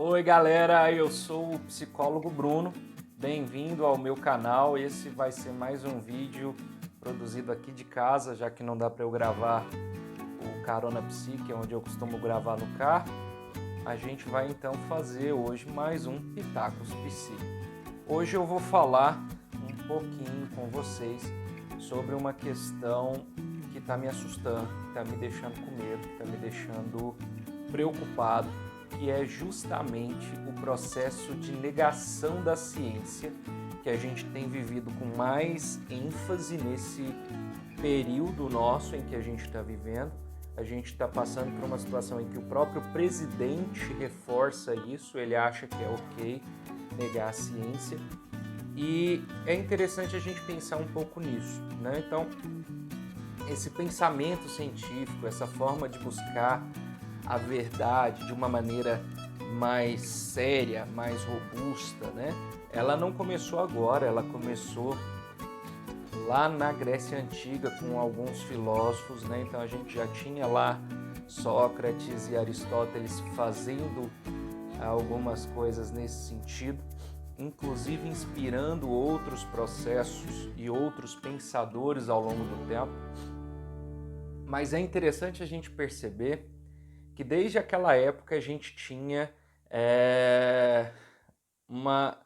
Oi galera, eu sou o psicólogo Bruno, bem-vindo ao meu canal. Esse vai ser mais um vídeo produzido aqui de casa, já que não dá para eu gravar o Carona Psi, que é onde eu costumo gravar no carro. A gente vai então fazer hoje mais um Pitacos Psi. Hoje eu vou falar um pouquinho com vocês sobre uma questão que está me assustando, que está me deixando com medo, que está me deixando preocupado, que é justamente o processo de negação da ciência que a gente tem vivido com mais ênfase nesse período nosso em que a gente está vivendo. A gente está passando por uma situação em que o próprio presidente reforça isso, ele acha que é ok negar a ciência. E é interessante a gente pensar um pouco nisso, né? Então, esse pensamento científico, essa forma de buscar a verdade de uma maneira mais séria, mais robusta, né? Ela não começou agora, ela começou lá na Grécia Antiga com alguns filósofos, né? Então a gente já tinha lá Sócrates e Aristóteles fazendo algumas coisas nesse sentido, inclusive inspirando outros processos e outros pensadores ao longo do tempo. Mas é interessante a gente perceber que desde aquela época a gente tinha uma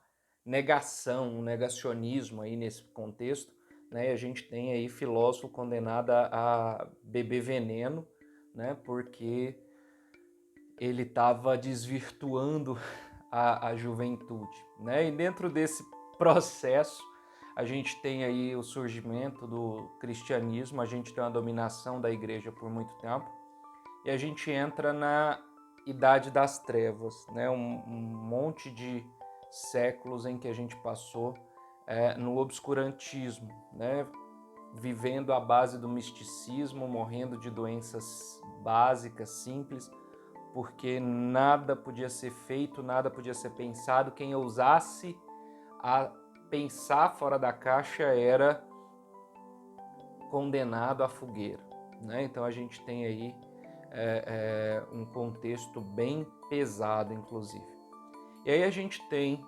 negação, um negacionismo aí nesse contexto, né? A gente tem aí filósofo condenado a beber veneno, né? Porque ele estava desvirtuando a juventude, né? E dentro desse processo a gente tem aí o surgimento do cristianismo, a gente tem uma dominação da igreja por muito tempo, e a gente entra na Idade das Trevas, né? Um monte de séculos em que a gente passou no obscurantismo, né? Vivendo à base do misticismo, morrendo de doenças básicas, simples, porque nada podia ser feito, nada podia ser pensado. Quem ousasse a pensar fora da caixa era condenado à fogueira, né? Então a gente tem aí um contexto bem pesado, inclusive. E aí a gente tem,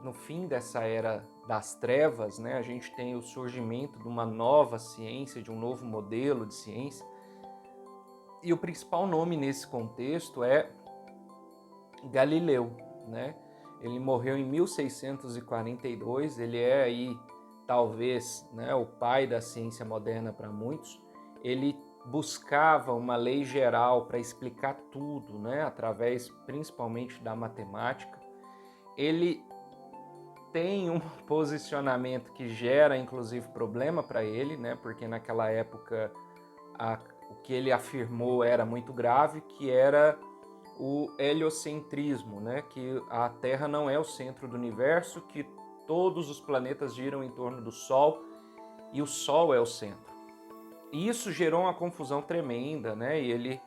no fim dessa era das trevas, né, a gente tem o surgimento de uma nova ciência, de um novo modelo de ciência. E o principal nome nesse contexto é Galileu, né? Ele morreu em 1642, ele é aí talvez, né, o pai da ciência moderna para muitos. Ele buscava uma lei geral para explicar tudo, né, através principalmente da matemática. Ele tem um posicionamento que gera inclusive problema para ele, né, porque naquela época o que ele afirmou era muito grave, que era o heliocentrismo, né, que a Terra não é o centro do universo, que todos os planetas giram em torno do Sol e o Sol é o centro. E isso gerou uma confusão tremenda, né? E ele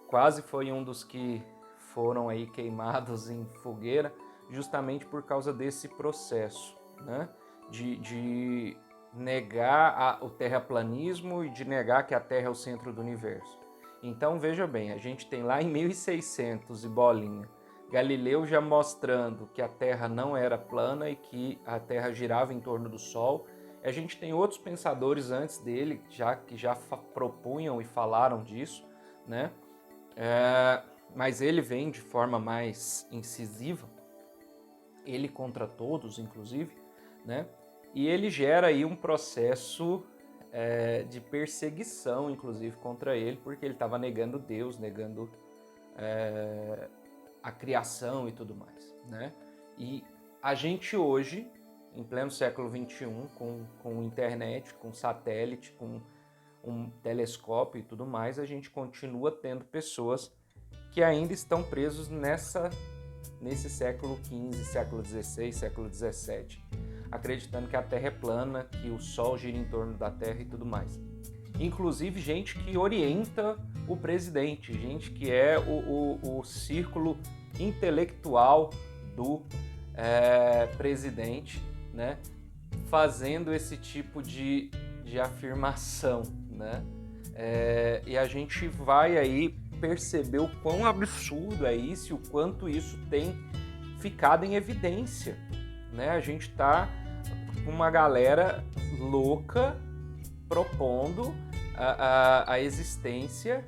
quase foi um dos que foram aí queimados em fogueira, justamente por causa desse processo, né? De negar o terraplanismo e de negar que a Terra é o centro do universo. Então veja bem, a gente tem lá em 1600 e bolinha, Galileu já mostrando que a Terra não era plana e que a Terra girava em torno do Sol. A gente tem outros pensadores antes dele que já propunham e falaram disso, né? Mas ele vem de forma mais incisiva, ele contra todos, inclusive, né? E ele gera aí um processo de perseguição, inclusive, contra ele, porque ele estava negando Deus, negando a criação e tudo mais, né? E a gente hoje, em pleno século XXI, com internet, com satélite, com um telescópio e tudo mais, a gente continua tendo pessoas que ainda estão presos nesse século XV, século XVI, século XVII, acreditando que a Terra é plana, que o Sol gira em torno da Terra e tudo mais. Inclusive gente que orienta o presidente, gente que é o círculo intelectual do presidente, né, fazendo esse tipo de afirmação, né? E a gente vai aí perceber o quão absurdo é isso e o quanto isso tem ficado em evidência, né? A gente está com uma galera louca propondo a existência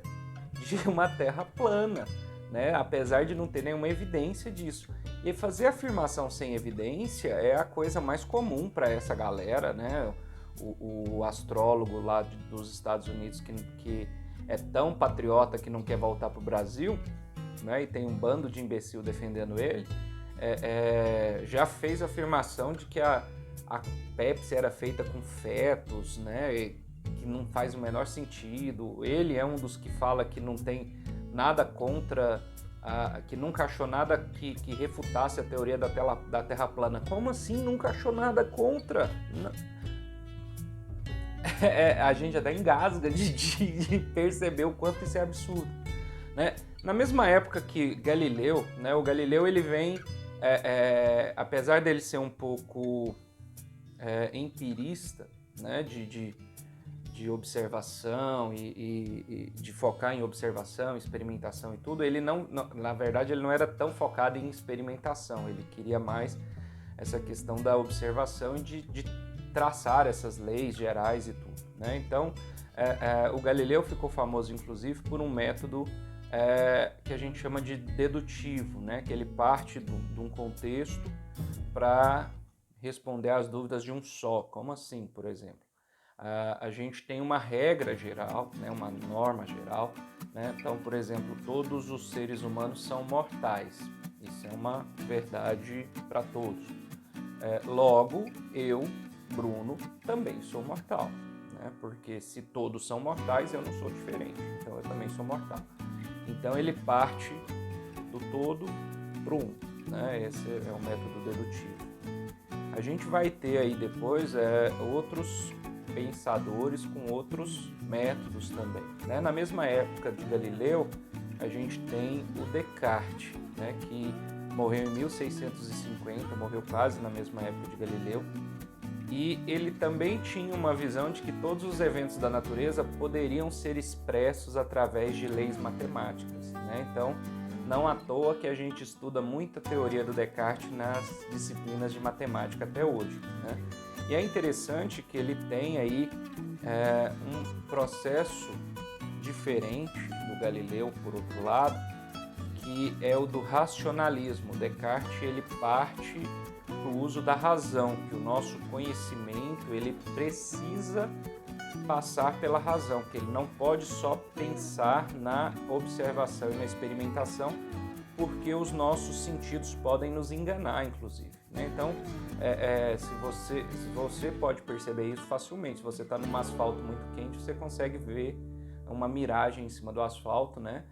de uma terra plana, né? Apesar de não ter nenhuma evidência disso. E fazer afirmação sem evidência é a coisa mais comum para essa galera, né? O astrólogo lá dos Estados Unidos que é tão patriota que não quer voltar para o Brasil, né? E tem um bando de imbecil defendendo ele, já fez a afirmação de que a Pepsi era feita com fetos, né? E que não faz o menor sentido. Ele é um dos que fala que não tem nada contra, que nunca achou nada que refutasse a teoria da Terra plana. Como assim nunca achou nada contra? A gente até engasga de perceber o quanto isso é absurdo, né? Na mesma época que Galileu, né, o Galileu ele vem, apesar dele ser um pouco empirista, né, de observação e de focar em observação, experimentação e tudo, ele não, na verdade, ele não era tão focado em experimentação, ele queria mais essa questão da observação e de traçar essas leis gerais e tudo, né? Então, o Galileu ficou famoso, inclusive, por um método que a gente chama de dedutivo, né? Que ele parte de um contexto para responder às dúvidas de um só. Como assim, por exemplo? A gente tem uma regra geral, né? Uma norma geral, né? Então, por exemplo, todos os seres humanos são mortais. Isso é uma verdade para todos. Logo, eu, Bruno, também sou mortal, né? Porque se todos são mortais, eu não sou diferente, então eu também sou mortal. Então ele parte do todo para o um, né? Esse é o método dedutivo. A gente vai ter aí depois outros pensadores com outros métodos também, né? Na mesma época de Galileu, a gente tem o Descartes, né? Que morreu em 1650, morreu quase na mesma época de Galileu. E ele também tinha uma visão de que todos os eventos da natureza poderiam ser expressos através de leis matemáticas, né? Então, não à toa que a gente estuda muita teoria do Descartes nas disciplinas de matemática até hoje, né? E é interessante que ele tem aí um processo diferente do Galileu, por outro lado, que é o do racionalismo. Descartes ele parte do uso da razão, que o nosso conhecimento ele precisa passar pela razão, que ele não pode só pensar na observação e na experimentação, porque os nossos sentidos podem nos enganar, inclusive, né? Então, se você pode perceber isso facilmente. Se você está num asfalto muito quente, você consegue ver uma miragem em cima do asfalto, né?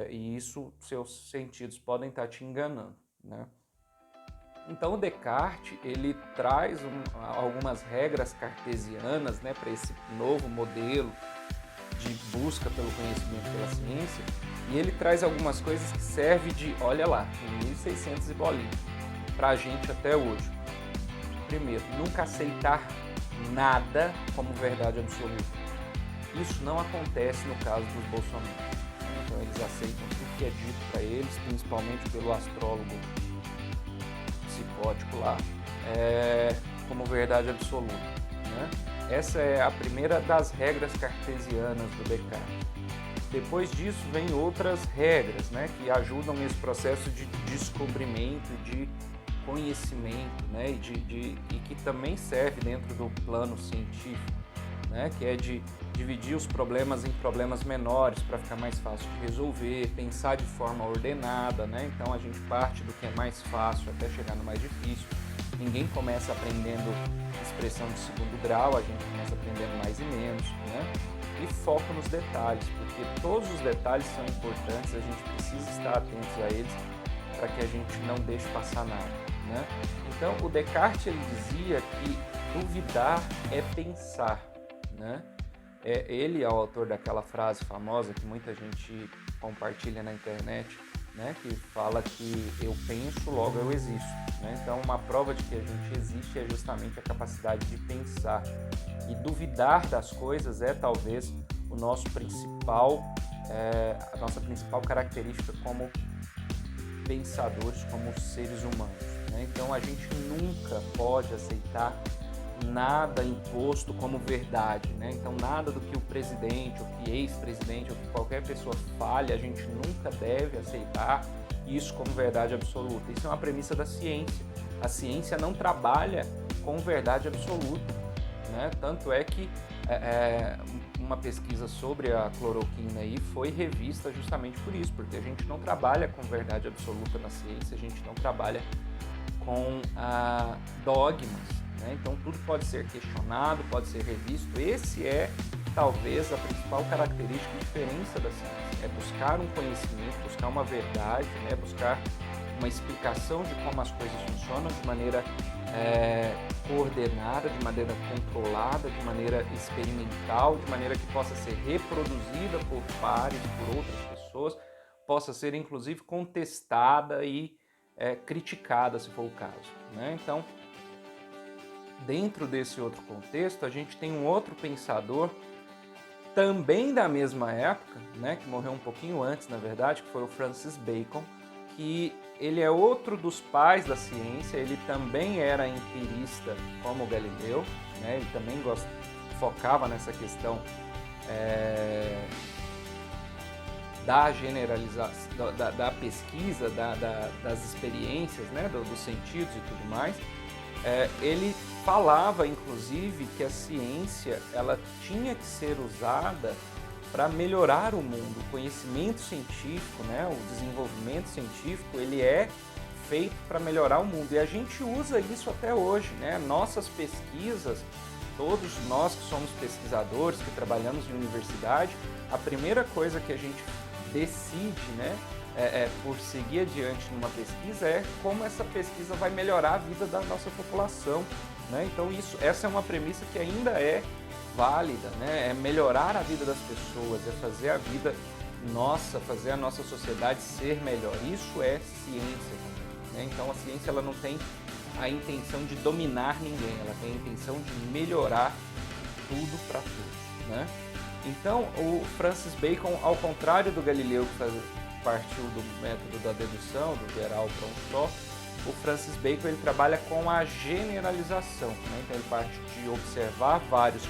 E isso, seus sentidos podem estar te enganando, né? Então o Descartes ele traz algumas regras cartesianas, né, para esse novo modelo de busca pelo conhecimento pela ciência, e ele traz algumas coisas que servem de, olha lá, em 1600 e bolinha, para a gente até hoje. Primeiro, nunca aceitar nada como verdade absoluta. Isso não acontece no caso dos bolsonaristas. Então eles aceitam tudo que é dito para eles, principalmente pelo astrólogo psicótico lá, como verdade absoluta, né? Essa é a primeira das regras cartesianas do Descartes. Depois disso vem outras regras, né, que ajudam nesse processo de descobrimento, de conhecimento, né, e que também serve dentro do plano científico, né, que é de dividir os problemas em problemas menores para ficar mais fácil de resolver, pensar de forma ordenada, né? Então a gente parte do que é mais fácil até chegar no mais difícil. Ninguém começa aprendendo expressão de segundo grau, a gente começa aprendendo mais e menos, né? E foco nos detalhes, porque todos os detalhes são importantes, a gente precisa estar atentos a eles para que a gente não deixe passar nada, né? Então o Descartes ele dizia que duvidar é pensar, né? Ele é o autor daquela frase famosa que muita gente compartilha na internet, né, que fala que eu penso, logo eu existo, né? Então, uma prova de que a gente existe é justamente a capacidade de pensar. E duvidar das coisas é talvez a nossa principal característica como pensadores, como seres humanos, né? Então a gente nunca pode aceitar nada imposto como verdade, né? Então nada do que o presidente, ou que ex-presidente, ou que qualquer pessoa fale, a gente nunca deve aceitar isso como verdade absoluta. Isso é uma premissa da ciência. A ciência não trabalha com verdade absoluta, né? Tanto é que uma pesquisa sobre a cloroquina aí foi revista justamente por isso, porque a gente não trabalha com verdade absoluta na ciência, a gente não trabalha com dogmas, né? Então tudo pode ser questionado, pode ser revisto. Esse é talvez a principal característica e diferença da ciência, é buscar um conhecimento, buscar uma verdade, né? Buscar uma explicação de como as coisas funcionam de maneira coordenada, de maneira controlada, de maneira experimental, de maneira que possa ser reproduzida por pares, por outras pessoas, possa ser inclusive contestada e criticada, se for o caso, né? Então, dentro desse outro contexto, a gente tem um outro pensador também da mesma época, né, que morreu um pouquinho antes, na verdade, que foi o Francis Bacon, que ele é outro dos pais da ciência. Ele também era empirista como Galileu, né? Ele também focava nessa questão da generalização, da pesquisa, das experiências, né? Dos sentidos e tudo mais. Ele falava, inclusive, que a ciência ela tinha que ser usada para melhorar o mundo. O conhecimento científico, né, o desenvolvimento científico, ele é feito para melhorar o mundo. E a gente usa isso até hoje, né? Nossas pesquisas, todos nós que somos pesquisadores, que trabalhamos em universidade, a primeira coisa que a gente decide, né, por seguir adiante numa pesquisa é como essa pesquisa vai melhorar a vida da nossa população, né? Então essa é uma premissa que ainda é válida, né? É melhorar a vida das pessoas, é fazer a vida nossa, fazer a nossa sociedade ser melhor. Isso é ciência, né? Então a ciência ela não tem a intenção de dominar ninguém, ela tem a intenção de melhorar tudo para todos, né? Então o Francis Bacon, ao contrário do Galileu que partiu do método da dedução, do geral para um só, o Francis Bacon ele trabalha com a generalização, né? Então ele parte de observar vários,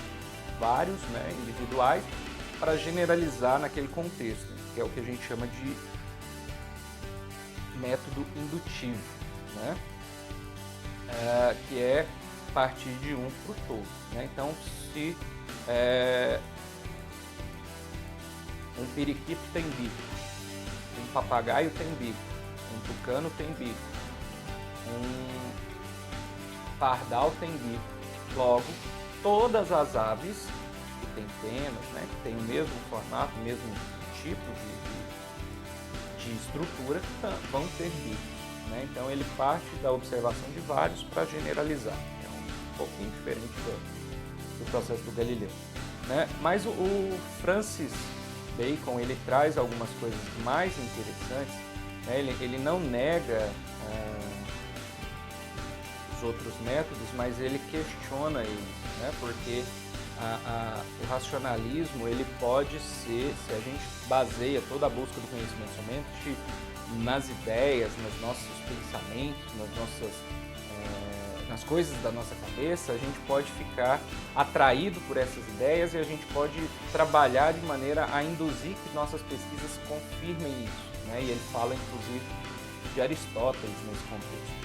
né, individuais para generalizar naquele contexto, que é o que a gente chama de método indutivo, né? Que é partir de um para o todo, né? Então, se um periquito tem bico, um papagaio tem bico, um tucano tem bico, um pardal tem bico, logo todas as aves que têm penas, né, que têm o mesmo formato, o mesmo tipo de estrutura, vão ter bicos, né? Então ele parte da observação de vários para generalizar. É um pouquinho diferente do processo do Galileu, né? Mas o Francis Bacon ele traz algumas coisas mais interessantes, né? Ele não nega os outros métodos, mas ele questiona eles, né? Porque o racionalismo ele pode ser, se a gente baseia toda a busca do conhecimento somente nas ideias, nos nossos pensamentos, nas coisas da nossa cabeça, a gente pode ficar atraído por essas ideias e a gente pode trabalhar de maneira a induzir que nossas pesquisas confirmem isso, né? E ele fala inclusive de Aristóteles nesse contexto.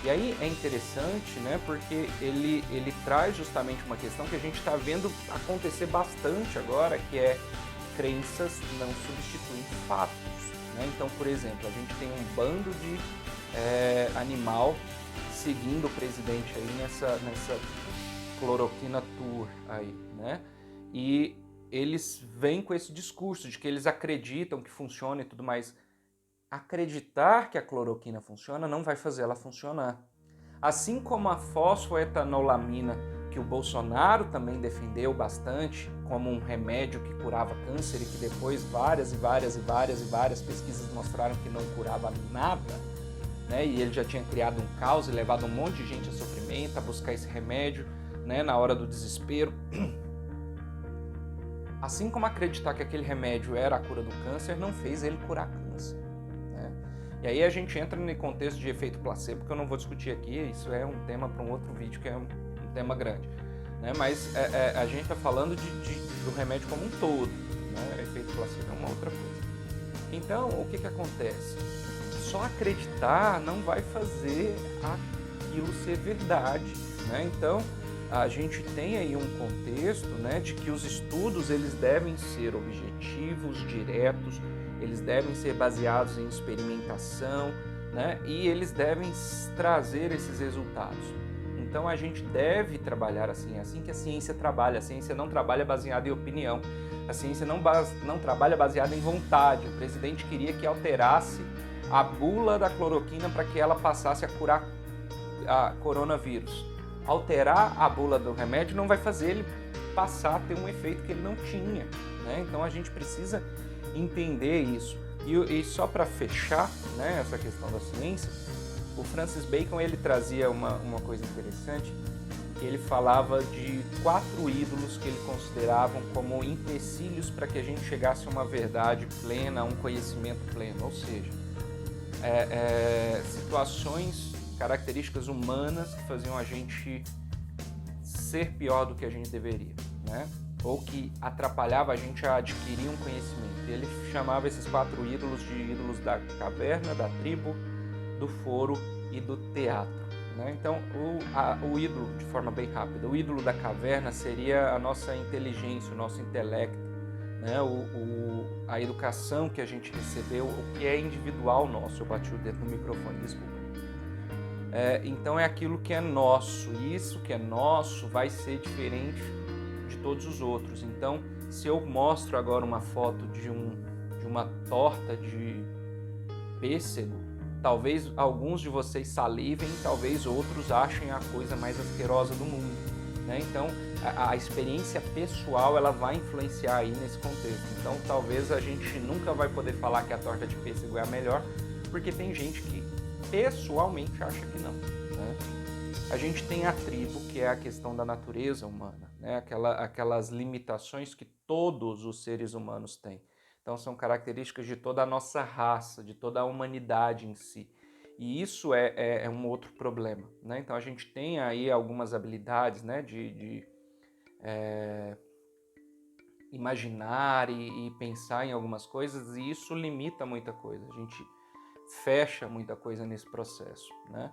E aí é interessante, né, porque ele traz justamente uma questão que a gente está vendo acontecer bastante agora, que é crenças não substituem fatos, né? Então, por exemplo, a gente tem um bando de animal seguindo o presidente aí nessa cloroquina tour aí, né? E eles vêm com esse discurso de que eles acreditam que funciona e tudo mais. Acreditar que a cloroquina funciona não vai fazer ela funcionar. Assim como a fosfoetanolamina, que o Bolsonaro também defendeu bastante como um remédio que curava câncer e que depois várias pesquisas mostraram que não curava nada, né? E ele já tinha criado um caos e levado um monte de gente a sofrimento, a buscar esse remédio, né, na hora do desespero. Assim como acreditar que aquele remédio era a cura do câncer, não fez ele curar câncer, né? E aí a gente entra no contexto de efeito placebo, que eu não vou discutir aqui, isso é um tema para um outro vídeo, que é um tema grande, né? Mas a gente está falando do remédio como um todo, né? Efeito placebo é uma outra coisa. Então, o que acontece? Só acreditar não vai fazer aquilo ser verdade, né? Então, a gente tem aí um contexto, né, de que os estudos eles devem ser objetivos, diretos, eles devem ser baseados em experimentação, né, e eles devem trazer esses resultados. Então a gente deve trabalhar assim, é assim que a ciência trabalha. A ciência não trabalha baseada em opinião, a ciência não trabalha baseada em vontade. O presidente queria que alterasse a bula da cloroquina para que ela passasse a curar a coronavírus. Alterar a bula do remédio não vai fazer ele passar a ter um efeito que ele não tinha, né? Então a gente precisa entender isso. E só para fechar, né, essa questão da ciência, o Francis Bacon ele trazia uma coisa interessante, que ele falava de 4 ídolos que ele considerava como empecilhos para que a gente chegasse a uma verdade plena, a um conhecimento pleno, ou seja, situações, características humanas que faziam a gente ser pior do que a gente deveria, né? Ou que atrapalhava a gente a adquirir um conhecimento. Ele chamava esses 4 ídolos de ídolos da caverna, da tribo, do foro e do teatro, né? Então, o ídolo, de forma bem rápida, o ídolo da caverna seria a nossa inteligência, o nosso intelecto, né? A educação que a gente recebeu, o que é individual nosso. Eu bati o dedo no microfone, desculpa. Então é aquilo que é nosso, e isso que é nosso vai ser diferente de todos os outros. Então, se eu mostro agora uma foto de uma torta de pêssego, talvez alguns de vocês salivem, talvez outros achem a coisa mais asquerosa do mundo, né? Então, a experiência pessoal ela vai influenciar aí nesse contexto. Então, talvez a gente nunca vai poder falar que a torta de pêssego é a melhor, porque tem gente que pessoalmente acha que não, né? A gente tem a tribo, que é a questão da natureza humana, né? Aquelas limitações que todos os seres humanos têm. Então são características de toda a nossa raça, de toda a humanidade em si. E isso é um outro problema, né? Então a gente tem aí algumas habilidades, né, de imaginar e pensar em algumas coisas, e isso limita muita coisa. A gente fecha muita coisa nesse processo, né?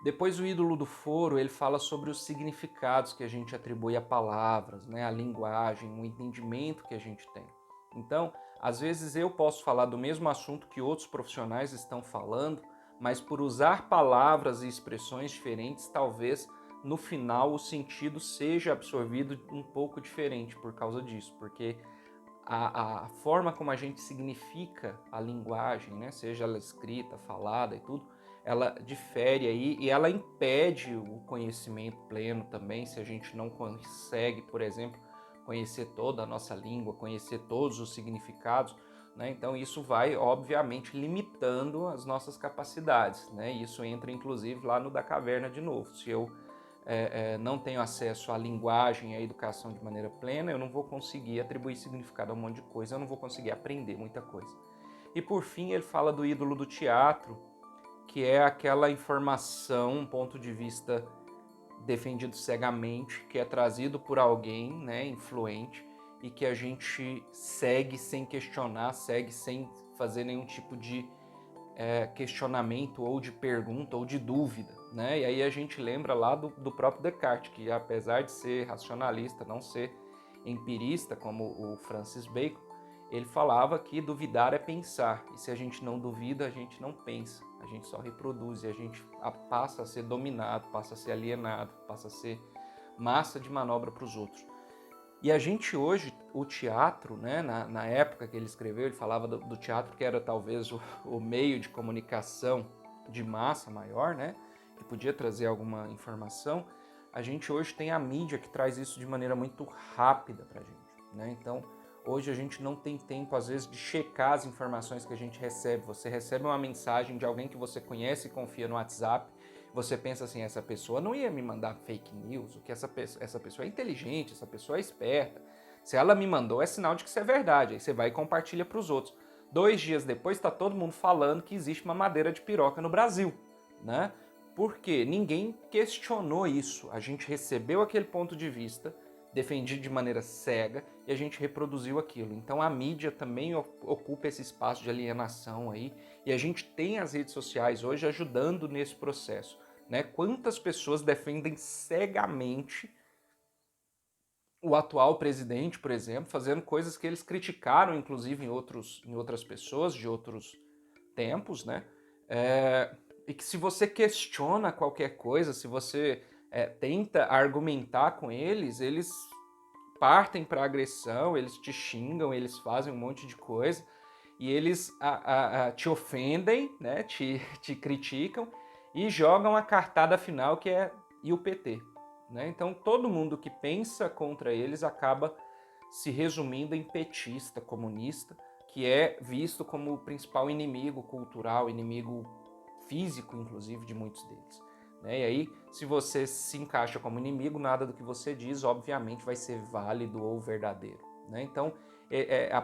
Depois o ídolo do foro, ele fala sobre os significados que a gente atribui a palavras, né? A linguagem, o entendimento que a gente tem. Então, às vezes eu posso falar do mesmo assunto que outros profissionais estão falando, mas por usar palavras e expressões diferentes, talvez no final o sentido seja absorvido um pouco diferente por causa disso, porque a forma como a gente significa a linguagem, né, seja ela escrita, falada e tudo, ela difere aí e ela impede o conhecimento pleno também, se a gente não consegue, por exemplo, conhecer toda a nossa língua, conhecer todos os significados, né? Então isso vai, obviamente, limitando as nossas capacidades, né? Isso entra, inclusive, lá no da caverna de novo. Se eu não tenho acesso à linguagem e à educação de maneira plena, eu não vou conseguir atribuir significado a um monte de coisa, eu não vou conseguir aprender muita coisa. E por fim ele fala do ídolo do teatro, que é aquela informação, um ponto de vista defendido cegamente, que é trazido por alguém, né, influente, e que a gente segue sem questionar, segue sem fazer nenhum tipo de questionamento ou de pergunta ou de dúvida, né? E aí a gente lembra lá do próprio Descartes, que apesar de ser racionalista, não ser empirista como o Francis Bacon, ele falava que duvidar é pensar, e se a gente não duvida, a gente não pensa, a gente só reproduz, e a gente passa a ser dominado, passa a ser alienado, passa a ser massa de manobra para os outros. E a gente hoje, o teatro, né, na época que ele escreveu, ele falava do teatro que era talvez o meio de comunicação de massa maior, né, que podia trazer alguma informação. A gente hoje tem a mídia que traz isso de maneira muito rápida para a gente, né? Então, hoje a gente não tem tempo, às vezes, de checar as informações que a gente recebe. Você recebe uma mensagem de alguém que você conhece e confia no WhatsApp, você pensa assim, essa pessoa não ia me mandar fake news, o que essa pessoa é inteligente, essa pessoa é esperta, Se ela me mandou, é sinal de que isso é verdade. Aí você vai e compartilha para os outros. 2 dias depois está todo mundo falando que existe mamadeira de piroca no Brasil, né? Por quê? Ninguém questionou isso. A gente recebeu aquele ponto de vista, defendido de maneira cega, e a gente reproduziu aquilo. Então a mídia também ocupa esse espaço de alienação aí, e a gente tem as redes sociais hoje ajudando nesse processo, né? Quantas pessoas defendem cegamente o atual presidente, por exemplo, fazendo coisas que eles criticaram, inclusive, em outras pessoas de outros tempos, né? E que se você questiona qualquer coisa, se você tenta argumentar com eles partem para agressão, eles te xingam, eles fazem um monte de coisa, e eles te ofendem, né? te criticam e jogam a cartada final, que é e o PT. Né? Então todo mundo que pensa contra eles acaba se resumindo em petista, comunista, que é visto como o principal inimigo cultural, inimigo físico, inclusive, de muitos deles. Né? E aí, se você se encaixa como inimigo, nada do que você diz, obviamente, vai ser válido ou verdadeiro. Né? Então,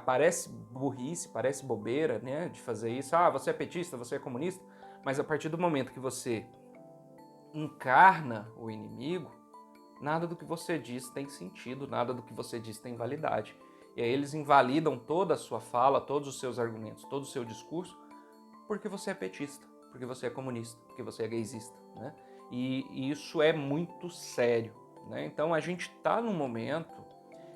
parece burrice, parece bobeira, né, de fazer isso. Ah, você é petista, você é comunista, mas a partir do momento que você encarna o inimigo, nada do que você diz tem sentido, nada do que você diz tem validade. E aí eles invalidam toda a sua fala, todos os seus argumentos, todo o seu discurso, porque você é petista, porque você é comunista, porque você é gaysista, né? E isso é muito sério, né? Então a gente está num momento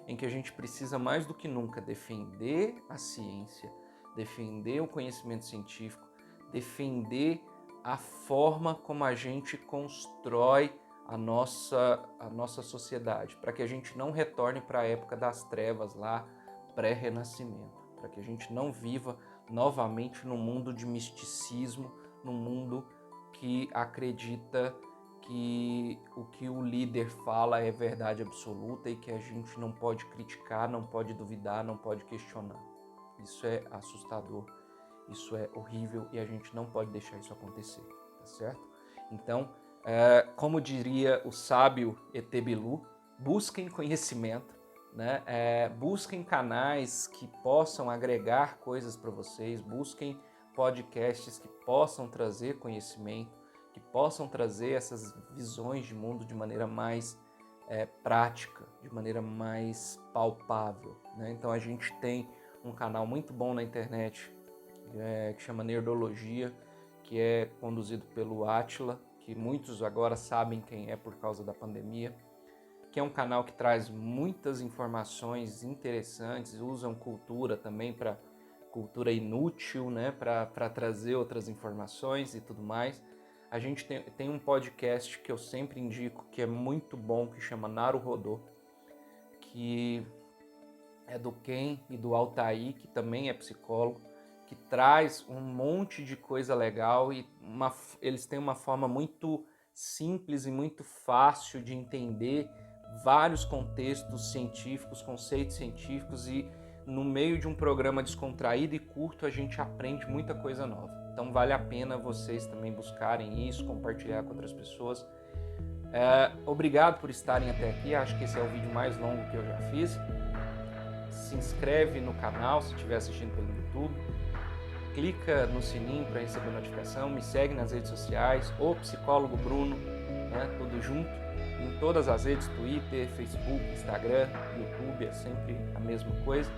em que a gente precisa mais do que nunca defender a ciência, defender o conhecimento científico, defender a forma como a gente constrói a nossa sociedade, para que a gente não retorne para a época das trevas lá, pré-renascimento, para que a gente não viva novamente num mundo de misticismo, num mundo que acredita que o que o líder fala é verdade absoluta e que a gente não pode criticar, não pode duvidar, não pode questionar. Isso é assustador, isso é horrível e a gente não pode deixar isso acontecer, tá certo? Então, como diria o sábio E.T. Bilu, busquem conhecimento, né? Busquem canais que possam agregar coisas para vocês, busquem podcasts que possam trazer conhecimento, que possam trazer essas visões de mundo de maneira mais prática, de maneira mais palpável. Né? Então a gente tem um canal muito bom na internet que chama Nerdologia, que é conduzido pelo Átila, que muitos agora sabem quem é por causa da pandemia, que é um canal que traz muitas informações interessantes, usam cultura também para cultura inútil, né, para trazer outras informações e tudo mais. A gente tem um podcast que eu sempre indico, que é muito bom, que chama Naruhodô, que é do Ken e do Altair, que também é psicólogo, que traz um monte de coisa legal e eles têm uma forma muito simples e muito fácil de entender vários contextos científicos, conceitos científicos, e no meio de um programa descontraído e curto a gente aprende muita coisa nova. Então vale a pena vocês também buscarem isso, compartilhar com outras pessoas. Obrigado por estarem até aqui, acho que esse é o vídeo mais longo que eu já fiz. Se inscreve no canal se estiver assistindo pelo YouTube. Clica no sininho para receber notificação, me segue nas redes sociais, o Psicólogo Bruno, né, tudo junto, em todas as redes, Twitter, Facebook, Instagram, YouTube, é sempre a mesma coisa.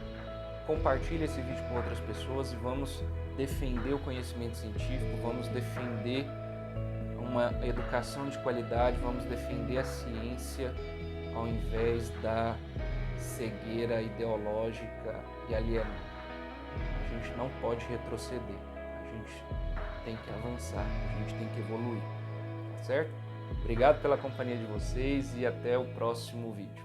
Compartilhe esse vídeo com outras pessoas e vamos defender o conhecimento científico, vamos defender uma educação de qualidade, vamos defender a ciência ao invés da cegueira ideológica e alienada. A gente não pode retroceder, a gente tem que avançar, a gente tem que evoluir, tá certo? Obrigado pela companhia de vocês e até o próximo vídeo.